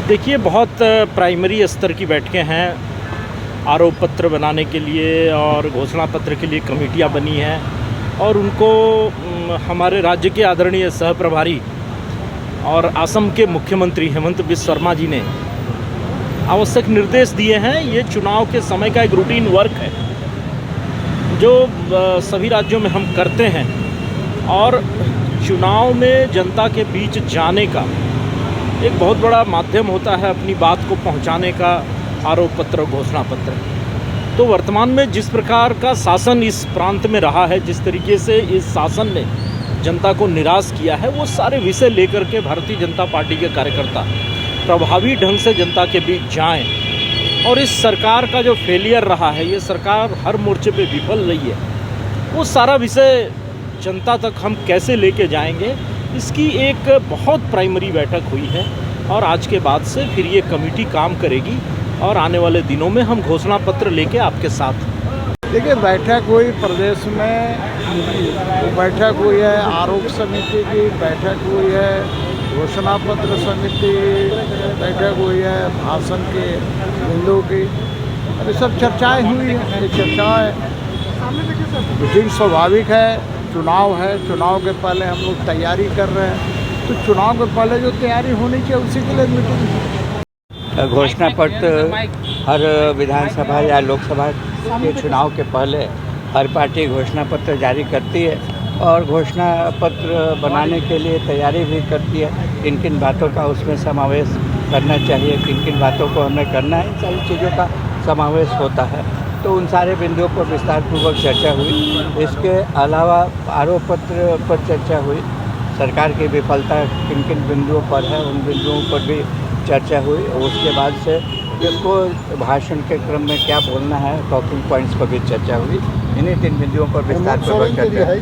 देखिए, बहुत प्राइमरी स्तर की बैठकें हैं। आरोप पत्र बनाने के लिए और घोषणा पत्र के लिए कमेटियां बनी हैं और उनको हमारे राज्य के आदरणीय सह प्रभारी और असम के मुख्यमंत्री हेमंत बिस्वा शर्मा जी ने आवश्यक निर्देश दिए हैं। ये चुनाव के समय का एक रूटीन वर्क है जो सभी राज्यों में हम करते हैं और चुनाव में जनता के बीच जाने का एक बहुत बड़ा माध्यम होता है अपनी बात को पहुंचाने का आरोप पत्र और घोषणा पत्र। तो वर्तमान में जिस प्रकार का शासन इस प्रांत में रहा है, जिस तरीके से इस शासन ने जनता को निराश किया है, वो सारे विषय लेकर के भारतीय जनता पार्टी के कार्यकर्ता प्रभावी ढंग से जनता के बीच जाएं और इस सरकार का जो फेलियर रहा है, ये सरकार हर मोर्चे पे विफल रही है, वो सारा विषय जनता तक हम कैसे लेके जाएंगे, इसकी एक बहुत प्राइमरी बैठक हुई है और आज के बाद से फिर ये कमेटी काम करेगी और आने वाले दिनों में हम घोषणा पत्र लेके आपके साथ। देखिए, बैठक हुई प्रदेश में, बैठक हुई है आरोप समिति की, बैठक हुई है घोषणा पत्र समिति, बैठक हुई है भाषण के बिंदु की, और ये सब चर्चाएं हुई हैं। ये चर्चाएं बिल्कुल स्वाभाविक है। चुनाव है, चुनाव के पहले हम लोग तैयारी कर रहे हैं, तो चुनाव के पहले जो तैयारी होनी चाहिए उसी के लिए मीटिंग। घोषणा पत्र हर विधानसभा या लोकसभा के चुनाव के पहले हर पार्टी घोषणा पत्र जारी करती है और घोषणा पत्र बनाने के लिए तैयारी भी करती है। किन किन बातों का उसमें समावेश करना चाहिए, किन किन बातों को हमें करना है, इन सारी चीज़ों का समावेश होता है। तो उन सारे बिंदुओं पर विस्तारपूर्वक चर्चा हुई। इसके अलावा आरोप पत्र पर चर्चा हुई। सरकार की विफलता किन किन बिंदुओं पर है, उन बिंदुओं पर भी चर्चा हुई। उसके बाद से किसको भाषण के क्रम में क्या बोलना है, टॉकिंग पॉइंट्स पर भी चर्चा हुई। इन्हीं 3 बिंदुओं पर विस्तारपूर्वक चर्चा हुई।